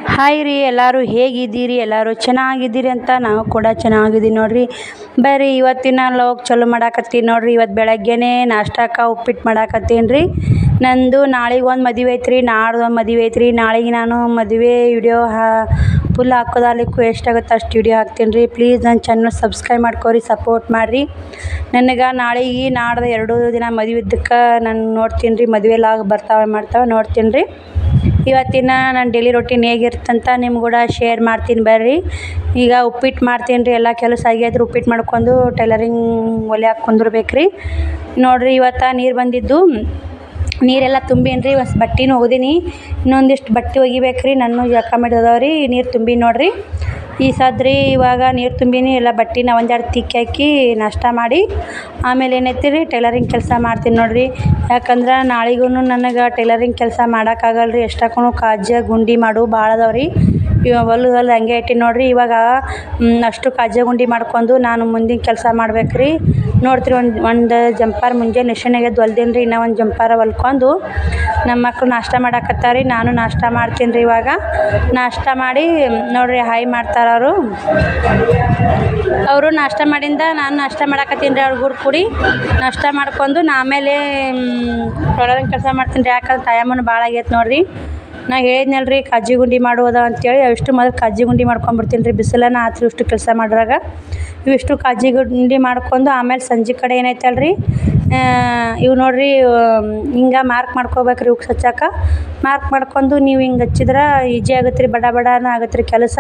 Hi ರೀ, ಎಲ್ಲರೂ ಹೇಗಿದ್ದೀರಿ? ಎಲ್ಲರೂ ಚೆನ್ನಾಗಿದ್ದೀರಿ ಅಂತ ನಾವು ಕೂಡ ಚೆನ್ನಾಗಿದ್ದೀವಿ ನೋಡ್ರಿ. ಬರ್ರಿ ಇವತ್ತಿನ ಲಾಗ್ ಚಲೋ ಮಾಡಾಕತ್ತೀನಿ ನೋಡ್ರಿ. ಇವತ್ತು ಬೆಳಗ್ಗೆನೇ ನಾಷ್ಟಕ್ಕೆ ಉಪ್ಪಿಟ್ಟು ಮಾಡಾಕತ್ತೀನಿ ರೀ. ನಂದು ನಾಳೆಗೆ ಒಂದು ಮದುವೆ ಐತ್ರಿ, ನಾಡ್ದು ಒಂದು ಮದುವೆ ಐತ್ರಿ. ನಾಳೆಗೆ ನಾನು ಮದುವೆ ವಿಡಿಯೋ ಫುಲ್ ಹಾಕೋದಾಗಲಿಕ್ಕೂ ಎಷ್ಟಾಗುತ್ತೆ ಅಷ್ಟು ವಿಡಿಯೋ ಹಾಕ್ತೀನಿ ರೀ. ಪ್ಲೀಸ್ ನನ್ನ ಚಾನಲ್ ಸಬ್ಸ್ಕ್ರೈಬ್ ಮಾಡ್ಕೊರಿ, ಸಪೋರ್ಟ್ ಮಾಡಿರಿ. ನನಗೆ ನಾಳೆಗೆ ನಾಡ್ದು 2 ದಿನ ಮದುವೆ ಇದ್ದಕ್ಕೆ ನಾನು ನೋಡ್ತೀನಿ ರೀ. ಮದುವೆ ಲಾಗ್ ಮಾಡ್ತಾವೆ ನೋಡ್ತೀನಿ ರೀ. ಇವತ್ತಿನ ನನ್ನ ಡೈಲಿ ರೊಟೀನ್ ಹೇಗಿರ್ತಂತ ನಿಮ್ಗೆ ಕೂಡ ಶೇರ್ ಮಾಡ್ತೀನಿ ಬರ್ರಿ. ಈಗ ಉಪ್ಪಿಟ್ಟು ಮಾಡ್ತೀನಿ ರೀ. ಎಲ್ಲ ಕೆಲಸ ಆಗ್ಯಾದ್ರಿ. ಉಪ್ಪಿಟ್ಟು ಮಾಡ್ಕೊಂಡು ಟೈಲರಿಂಗ್ ಹೊಲಿಯಾಕೆ ಕುಂದ್ರಬೇಕು ರೀ. ನೋಡಿರಿ, ಇವತ್ತು ನೀರು ಬಂದಿದ್ದು, ನೀರೆಲ್ಲ ತುಂಬೀನಿ ರೀ. ಒಂದು ಬಟ್ಟೆನೂ ಒಗ್ದೀನಿ, ಇನ್ನೊಂದಿಷ್ಟು ಬಟ್ಟೆ ಒಗಿಬೇಕು ರೀ. ನನ್ನ ಜಳಕ ಮಾಡಿದವ್ರಿ ನೀರು ತುಂಬಿ ನೋಡಿರಿ. ಈ ಸದ್ರಿ ಇವಾಗ ನೀರು ತುಂಬೀನಿ, ಎಲ್ಲ ಬಟ್ಟೆನ ಒಂದೆರಡು ತಿಕ್ಕಿ ಹಾಕಿ ನಾಷ್ಟ ಮಾಡಿ ಆಮೇಲೆ ಏನೈತಿ ರೀ ಟೈಲರಿಂಗ್ ಕೆಲಸ ಮಾಡ್ತೀನಿ ನೋಡಿರಿ. ಯಾಕಂದ್ರೆ ನಾಳೆಗೂ ನನಗೆ ಟೈಲರಿಂಗ್ ಕೆಲಸ ಮಾಡೋಕ್ಕಾಗಲ್ಲ ರೀ. ಎಷ್ಟಕ್ಕೂ ಕಾಜ ಗುಂಡಿ ಮಾಡು ಭಾಳ ಅದಾವ್ರಿ. ಇವಾಗ ಹೊಲ್ದು ಹಂಗೆ ಇಟ್ಟಿನಿ ನೋಡಿರಿ. ಇವಾಗ ಅಷ್ಟು ಕಾಜ ಗುಂಡಿ ಮಾಡ್ಕೊಂಡು ನಾನು ಮುಂದಿನ ಕೆಲಸ ಮಾಡ್ಬೇಕು ರೀ. ನೋಡ್ತೀರಿ, ಒಂದು ಜಂಪರ್ ಮುಂಜಾನೆ ನೆಶನಾಗೆ ಹೊಲ್ದೀನಿ ರೀ. ಇನ್ನೂ ಒಂದು ಜಂಪರ ಹೊಲ್ಕೊಂಡು ನಮ್ಮ ಮಕ್ಕಳು ನಾಷ್ಟ ಮಾಡಾಕತ್ತಾರೆ. ನಾನು ನಾಷ್ಟ ಮಾಡ್ತೀನಿ ರೀ. ಇವಾಗ ನಾಷ್ಟ ಮಾಡಿ ನೋಡಿರಿ ಹಾಯ್ ಮಾಡ್ತಾರೆ ಅವರು ನಾಷ್ಟ ಮಾಡಿಂದ ನಾನು ನಾಷ್ಟ ಮಾಡಾಕತ್ತೀನಿ ರೀ. ಅವ್ರ ಕೂಡ ಕೂಡಿ ನಾಷ್ಟ ಮಾಡ್ಕೊಂಡು ಆಮೇಲೆ ಟೈಲರಿಂಗ್ ಕೆಲಸ ಮಾಡ್ತೀನಿ ರೀ. ಯಾಕಂದ್ರೆ ಟೈಮನ್ನು ಭಾಳ ಆಗೈತೆ ನೋಡಿರಿ. ನಾ ಹೇಳಿದ್ನಲ್ಲ ರೀ ಕಜ್ಜಿ ಗುಂಡಿ ಮಾಡುವುದ ಅಂತೇಳಿ, ಅವಿಷ್ಟು ಮೊದಲು ಕಜ್ಜಿ ಗುಂಡಿ ಮಾಡ್ಕೊಂಡ್ಬಿಡ್ತೀನಿ ರೀ. ಬಿಸಿಲನ್ನ ಆತ್ರಿ ಇಷ್ಟು ಕೆಲಸ ಮಾಡ್ರಾಗ ಇವಿಷ್ಟು ಕಜ್ಜಿ ಗುಂಡಿ ಮಾಡ್ಕೊಂಡು ಆಮೇಲೆ ಸಂಜೆ ಕಡೆ ಏನೈತಲ್ಲ ರೀ ಇವು ನೋಡಿರಿ ಹಿಂಗೆ ಮಾರ್ಕ್ ಮಾಡ್ಕೋಬೇಕು ರೀ. ಉಕ್ಸ್ ಹಚ್ಚಕ್ಕೆ ಮಾರ್ಕ್ ಮಾಡ್ಕೊಂಡು ನೀವು ಹಿಂಗೆ ಹಚ್ಚಿದ್ರೆ ಈಜಿ ಆಗುತ್ತೆ ರೀ. ಬಡನ ಆಗುತ್ತೆ ರೀ ಕೆಲಸ.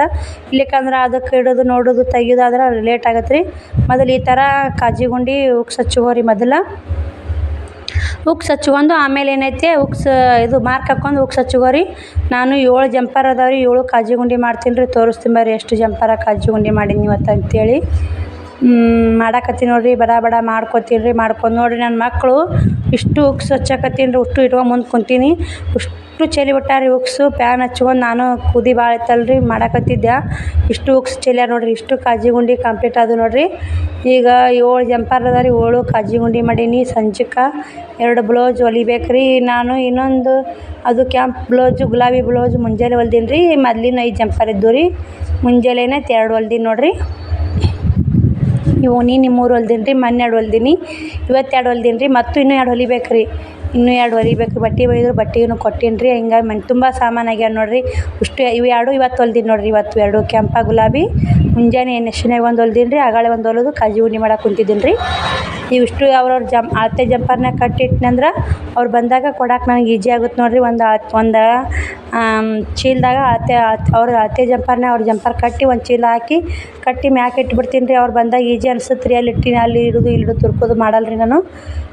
ಇಲ್ಲಿಕಂದ್ರೆ ಅದಕ್ಕೆ ಇಡೋದು ನೋಡೋದು ತೆಗಿಯೋದಾದ್ರೆ ಲೇಟ್ ಆಗತ್ತೆ ರೀ. ಮೊದಲು ಈ ಥರ ಕಜ್ಜಿ ಗುಂಡಿ ಉಕ್ಸ್ ಹಚ್ಕೋರಿ. ಮೊದಲು ಉಕ್ಸ್ ಹಚ್ಕೊಂಡು ಆಮೇಲೆ ಏನೈತೆ ಇದು ಮಾರ್ಕ್ ಹಾಕ್ಕೊಂಡು ಉಕ್ಸ್ ಹಚ್ಕೋರಿ. ನಾನು 7 ಜಂಪರ್ ಅದಾವ್ರಿ. 7 ಕಾಜಿ ಗುಂಡಿ ಮಾಡ್ತೀನಿ ರೀ. ತೋರಿಸ್ತೀನಿ ಬರ್ರಿ ಎಷ್ಟು ಜಂಪರ ಕಾಜಿ ಗುಂಡಿ ಮಾಡೀನಿ ಇವತ್ತು ಅಂತೇಳಿ. ಮಾಡಾಕತ್ತೀನಿ ನೋಡಿರಿ. ಬಡ ಮಾಡ್ಕೊತೀನಿ ರೀ. ಮಾಡ್ಕೊಂಡು ನೋಡಿರಿ ನನ್ನ ಮಕ್ಕಳು ಇಷ್ಟು ಉಕ್ಸ್ ಹಚ್ಚಕತ್ತೀನಿ ರೀ. ಉಷ್ಟು ಇಟ್ಕೊಂಡು ಮುಂದೆ ಕುಂತೀನಿ. ಇಷ್ಟು ಚೆಲ್ಲಿ ಬಿಟ್ಟಾರಿ ಉಕ್ಸು. ಪ್ಯಾನ್ ಹಚ್ಕೊಂಡು ನಾನು ಕುದಿ ಭಾಳ ಇತ್ತಲ್ಲ ರೀ ಮಾಡಾಕತ್ತಿದ್ದೆ. ಇಷ್ಟು ಉಕ್ಸ್ ಚೆಲ್ಯಾರ ನೋಡಿರಿ. ಇಷ್ಟು ಕಾಜಿ ಗುಂಡಿ ಕಂಪ್ಲೀಟ್ ಅದು ನೋಡಿರಿ. ಈಗ 7 ಜಂಪರ್ ಅದ ರೀ. 7 ಕಾಜಿ ಗುಂಡಿ ಮಾಡೀನಿ. ಸಂಜೆಗೆ 2 ಬ್ಲೌಸ್ ಹೊಲಿಬೇಕು ರೀ. ನಾನು ಇನ್ನೊಂದು ಅದು ಕ್ಯಾಂಪ್ ಬ್ಲೌಸು ಗುಲಾಬಿ ಬ್ಲೌಸ್ ಮುಂಜಾನೆ ಹೊಲ್ದೀನಿ ರೀ. ಮೊದಲಿನ 5 ಜಂಪರ್ ಇದ್ದು ರೀ. ಮುಂಜಾನೆನೇ 2 ಹೊಲ್ದೀನಿ ನೋಡಿರಿ. ಇವು ನೀನು 3 ಹೊಲ್ದೀನಿ ರೀ. ಮೊನ್ನೆ 2 ಹೊಲ್ದೀನಿ, ಇವತ್ತು 2 ಹೊಲ್ದೀನಿ ರೀ. ಮತ್ತು ಇನ್ನೂ 2 ಹೊಲಿಬೇಕು ರೀ. ಇನ್ನೂ 2 ಹೊಲಿಬೇಕು. ಬಟ್ಟೆ ಬೈದ್ರು ಬಟ್ಟೆಗೂ ಕೊಟ್ಟೀನಿ ರೀ. ಹಿಂಗಾಗಿ ಮನೆ ತುಂಬ ಸಾಮಾನು ಆಗ್ಯಾವ ನೋಡಿರಿ. ಇಷ್ಟು ಇವು 2 ಇವತ್ತು ಹೊಲ್ದೀನಿ ನೋಡಿರಿ. ಇವತ್ತು 2 ಕೆಂಪ ಗುಲಾಬಿ ಮುಂಜಾನೆ ನೆಶನಾಗ ಒಂದು ಹೊಲ್ದೀನಿ ರೀ. ಆಗಾಳೆ ಒಂದು ಹೊಲೋದು ಕಾಜಿ ಗುಂಡಿ ಮಾಡಕ್ಕೆ ಕುಂತಿದ್ದೀನಿ ರೀ. ಇವಿಷ್ಟು ಅವ್ರವ್ರ ಅಳತೆ ಜಂಪರ್ನಾಗ ಕಟ್ಟಿಟ್ನಂದ್ರೆ ಅವ್ರು ಬಂದಾಗ ಕೊಡಕ್ಕೆ ನನಗೆ ಈಜಿ ಆಗುತ್ತೆ ನೋಡಿರಿ. ಒಂದು ಚೀಲದಾಗ ಅಳತೆ ಜಂಪರ್ನ ಅವ್ರ ಜಂಪರ್ ಕಟ್ಟಿ ಒಂದು ಚೀಲ ಹಾಕಿ ಕಟ್ಟಿ ಮ್ಯಾಕೆ ಇಟ್ಬಿಡ್ತೀನಿ ರೀ. ಅವ್ರು ಬಂದಾಗ ಈಜಿ ಅನ್ಸುತ್ತೆ ರೀ. ಅಲ್ಲಿ ಇಟ್ಟಿನಿ ಅಲ್ಲಿ ಇಡೋದು ತುರ್ಕೋದು ಮಾಡಲ್ಲ ರೀ. ನಾನು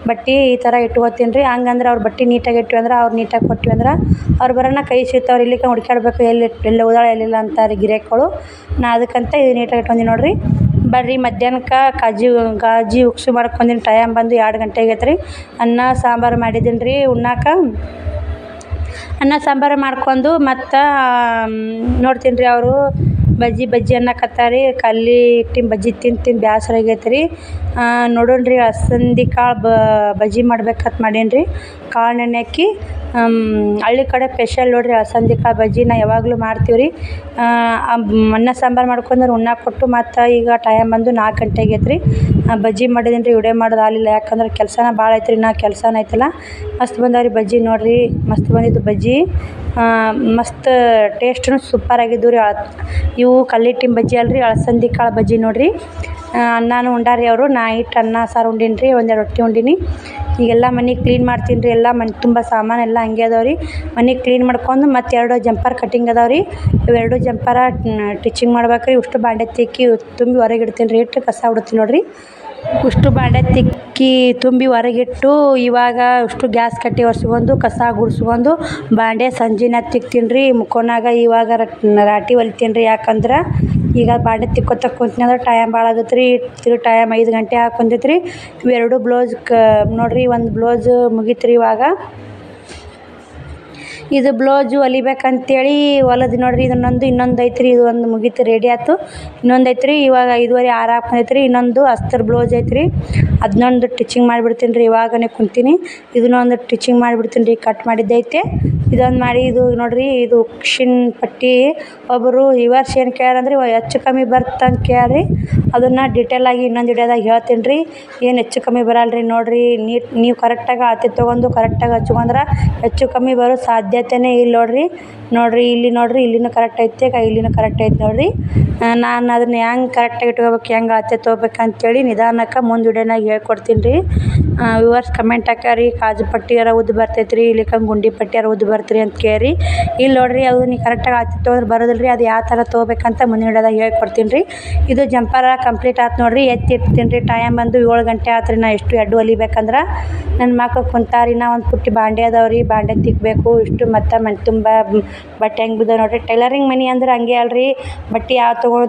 ಬಟ್ಟೆ ಈ ಥರ ಇಟ್ಕೋತೀನಿ ರೀ. ಹಂಗಂದ್ರೆ ಅವ್ರ ಬಟ್ಟೆ ನೀಟಾಗಿ ಇಟ್ವಿ ಅಂದ್ರೆ ಅವ್ರು ನೀಟಾಗಿ ಕೊಟ್ವಿ ಅಂದ್ರೆ ಅವ್ರು ಬರೋಣ ಕೈ ಸಿಗ್ತಾವ್ರಿ. ಇಲ್ಲಿಕ ಹುಡ್ಕಾಡ್ಬೇಕು ಎಲ್ಲಿ ಹೋದಾಳೆ ಎಲ್ಲಿಲ್ಲ ಅಂತಾರೆ ಗಿರಾಕಿಗಳು. ನಾ ಅದಕ್ಕಂತ ಇದು ನೀಟಾಗಿ ಇಟ್ಕೊಂಡಿ ನೋಡಿರಿ. ಬರ್ರಿ ಮಧ್ಯಾಹ್ನಕ್ಕೆ ಕಾಜಿ ಉಕ್ಸು ಮಾಡ್ಕೊಂದಿನಿ. ಟೈಮ್ ಬಂದು 2 ಗಂಟೆ ಆಗೈತೆ ರೀ. ಅನ್ನ ಸಾಂಬಾರು ಮಾಡಿದ್ದೀನಿ ರೀ ಉಣ್ಣಾಕ. ಅನ್ನ ಸಾಂಬಾರು ಮಾಡ್ಕೊಂಡು ಮತ್ತು ನೋಡ್ತೀನಿ ರೀ ಅವರು ಬಜ್ಜಿ ಅನ್ನಕತ್ತಾರೆ. ಕಲ್ಲಿ ಇಟ್ಟಿನ ಬಜ್ಜಿ ತಿಂದು ಬೇಸರ ಆಗೈತೆ ರೀ. ನೋಡೋಣ ರೀ ಅಲಸಂದಿ ಕಾಳು ಬಜ್ಜಿ ಮಾಡ್ಬೇಕಂತ ಮಾಡೀನಿ ರೀ. ಕಾಳು ನೆನೆ ಹಾಕಿ ಹಳ್ಳಿ ಕಡೆ ಸ್ಪೆಷಲ್ ನೋಡಿರಿ ಅಲಸಂದಿ ಕಾಳು ಬಜ್ಜಿ. ನಾ ಯಾವಾಗಲೂ ಮಾಡ್ತೀವಿ ರೀ. ಅನ್ನ ಸಾಂಬಾರು ಮಾಡ್ಕೊಂಡ್ರೆ ಉಣ್ಣಾಕ ಕೊಟ್ಟು ಮತ್ತು ಈಗ ಟೈಮ್ ಬಂದು 4 ಗಂಟೆ ಆಗೈತೆ ರೀ. ಬಜ್ಜಿ ಮಾಡಿದ್ದೀನಿ ರೀ. ವಿಡಿಯೋ ಮಾಡೋದು ಆಗಲಿಲ್ಲ ಯಾಕಂದ್ರೆ ಕೆಲಸನ ಭಾಳ ಐತೆ ರೀ. ಕೆಲಸನ ಐತಲ್ಲ. ಮಸ್ತ್ ಬಂದವ್ರಿ ಬಜ್ಜಿ ನೋಡಿರಿ. ಮಸ್ತ್ ಬಂದಿದ್ದು ಬಜ್ಜಿ. ಮಸ್ತ್ ಟೇಸ್ಟೂ ಸೂಪರ್ ಆಗಿದ್ದು ರೀ. ಇವು ಕಲ್ಲಿಟ್ಟಿನ ಬಜ್ಜಿ ಅಲ್ರಿ, ಅಲಸಂದಿ ಕಾಳು ಬಜ್ಜಿ ನೋಡಿರಿ. ನಾನು ಉಂಡಾರಿ ಅವರು. ನಾ ಇಟ್ಟು ಅನ್ನ ಸಾರು ಉಂಡೀನಿ ರೀ. 1 ರೊಟ್ಟಿ ಉಂಡೀನಿ. ಈಗೆಲ್ಲ ಮನೆ ಕ್ಲೀನ್ ಮಾಡ್ತೀನಿ ರೀ. ಎಲ್ಲ ಮನೆ ತುಂಬ ಸಾಮಾನು ಎಲ್ಲ ಹಂಗೆ ಅದಾವೆ ರೀ. ಮನೆ ಕ್ಲೀನ್ ಮಾಡ್ಕೊಂಡು ಮತ್ತು 2 ಜಂಪರ್ ಕಟ್ಟಿಂಗ್ ಅದಾವೆ ರೀ. ಇವು 2 ಜಂಪರ ಟಿಚಿಂಗ್ ಮಾಡ್ಬೇಕು ರೀ. ಇಷ್ಟು ಬಾಂಡೆ ತಿಕ್ಕಿ ತುಂಬಿ ಹೊರಗೆ ಇಡ್ತೀನಿ ರೀ. ಇಟ್ಟು ಕಸ ಬಿಡ್ತೀನಿ ನೋಡಿರಿ. ಇಷ್ಟು ಬಾಂಡೆ ತಿಕ್ಕಿ ತುಂಬಿ ಹೊರಗಿಟ್ಟು ಇವಾಗ ಇಷ್ಟು ಗ್ಯಾಸ್ ಕಟ್ಟಿ ಒರೆಸ್ಕೊಂಡು ಕಸ ಗುಡಿಸ್ಕೊಂಡು ಬಾಂಡೆ ಸಂಜೆನ ತಿಕ್ತೀನಿ ರೀ. ಮುಕ್ಕೋನಾಗ ಇವಾಗ ರಾಟಿ ಹೊಲಿತೀನಿ ರೀ. ಯಾಕಂದ್ರೆ ಈಗ ಬಾಂಡೆ ತಿಕ್ಕೋತ ಕುಂತೀನಿ ಅಂದ್ರೆ ಟೈಮ್ ಭಾಳ ಆಗುತ್ತೆ ರೀ. ಟೈಮ್ 5 ಗಂಟೆ ಹಾಕೊಂತೈತೆ ರೀ. ಇವು 2 ಬ್ಲೌಸ್ ನೋಡಿರಿ. ಒಂದು ಬ್ಲೌಸ್ ಮುಗೀತು ರೀ. ಇವಾಗ ಇದು ಬ್ಲೌಸು ಹೊಲಿಬೇಕಂತೇಳಿ ಹೊಲದು ನೋಡ್ರಿ. ಇನ್ನೊಂದು ಐತ್ರಿ. ಇದು ಒಂದು ಮುಗೀತು, ರೆಡಿ ಆಯ್ತು. ಇನ್ನೊಂದು ಐತ್ರಿ, ಇವಾಗ 5:15 6 ಹಾಕೈತ್ರಿ. ಇನ್ನೊಂದು ಅಸ್ತರ್ ಬ್ಲೌಸ್ ಐತ್ರಿ, ಅದನ್ನೊಂದು ಸ್ಟಿಚಿಂಗ್ ಮಾಡಿಬಿಡ್ತೀನಿ ರೀ. ಇವಾಗನೇ ಕುಂತೀನಿ, ಇದನ್ನೊಂದು ಸ್ಟಿಚಿಂಗ್ ಮಾಡಿಬಿಡ್ತೀನಿ ರೀ. ಕಟ್ ಮಾಡಿದ್ದೈತೆ, ಇದೊಂದು ಮಾಡಿ. ಇದು ನೋಡ್ರಿ, ಇದು ಕುಷಿನ್ ಪಟ್ಟಿ ಒಬ್ಬರು ವಿವರ್ಸ್ ಏನು ಕೇಳ್ಯಾರಂದ್ರೆ ಹೆಚ್ಚು ಕಮ್ಮಿ ಬರ್ತಂತ ಕೇಳ್ರಿ. ಅದನ್ನು ಡೀಟೇಲಾಗಿ ಇನ್ನೊಂದು ವಿಡಿಯೋದಾಗ ಹೇಳ್ತೀನಿ ರೀ. ಏನು ಹೆಚ್ಚು ಕಮ್ಮಿ ಬರಲ್ರಿ ನೋಡ್ರಿ. ನೀವು ಕರೆಕ್ಟಾಗಿ ಅಳತೆ ತೊಗೊಂಡು ಕರೆಕ್ಟಾಗಿ ಹಚ್ಕೊಂಡ್ರೆ ಹೆಚ್ಚು ಕಮ್ಮಿ ಬರೋ ಸಾಧ್ಯತೆಯೇ ಇಲ್ಲ ನೋಡ್ರಿ. ಇಲ್ಲಿ ನೋಡ್ರಿ, ಇಲ್ಲಿನೂ ಕರೆಕ್ಟ್ ಐತೆ, ಇಲ್ಲಿನೂ ಕರೆಕ್ಟ್ ಐತೆ ನೋಡ್ರಿ. ನಾನು ಅದನ್ನ ಹೆಂಗೆ ಕರೆಕ್ಟಾಗಿ ಇಟ್ಕೋಬೇಕು, ಹೆಂಗೆ ಅಳತೆ ತೊಗೋಬೇಕಂತೇಳಿ ನಿಧಾನಕ್ಕೆ ಮುಂದೆ ವಿಡಿಯೋನಾಗ ಹೇಳ್ಕೊಡ್ತೀನಿ ರೀ. ವ್ಯೂವರ್ಸ್ ಕಮೆಂಟ್ ಹಾಕ್ಯಾರಿ, ಕಾಜು ಪಟ್ಟಿ ಯಾರ ಉದ್ದು ಬರ್ತೈತೆ ರೀ, ಇಲ್ಲಿಕ ಗುಂಡಿ ಪಟ್ಟಿ ಯಾರ ಉದ್ದು ಬರ್ತೀರಿ ಅಂತ ಕೇಳಿ. ಇಲ್ಲಿ ನೋಡ್ರಿ, ಅದು ನೀವು ಕರೆಕ್ಟಾಗಿ ಅಳತೆ ತೊಗೊಂಡ್ರೆ ಬರೋದಿಲ್ಲ ರೀ. ಅದು ಯಾವ ಥರ ತೊಗೋಬೇಕಂತ ಮುಂದಿನ ವಿಡಿಯೋದಾಗ ಹೇಳ್ಕೊಡ್ತೀನಿ ರೀ. ಇದು ಜಂಪರ ಕಂಪ್ಲೀಟ್ ಆಯ್ತು ನೋಡ್ರಿ. ಎತ್ತಿಡ್ತೀನಿ ರೀ. ಟೈಮ್ ಬಂದು 7 ಗಂಟೆ ಆಯ್ತು ರೀ. ನಾ ಎಷ್ಟು ಎಡ್ಡು ಹೊಲಿಬೇಕಂದ್ರೆ ನನ್ನ ಮಕ್ಳು ಕುಂತಾರಿ. ನಾ ಒಂದು ಪುಟ್ಟಿ ಬಾಂಡೆ ಅದಾವ್ರಿ, ಬಾಂಡೆ ತಿಕ್ಕಬೇಕು ಇಷ್ಟು. ಮತ್ತು ಮನೆ ತುಂಬ ಬಟ್ಟೆ ಹೆಂಗೆ ಬಿದ್ದಾವೆ ನೋಡ್ರಿ. ಟೈಲರಿಂಗ್ ಮನೆ ಅಂದ್ರೆ ಹಂಗೆ ಅಲ್ರಿ, ಬಟ್ಟೆ ಯಾವ ತೊಗೊಳೋದು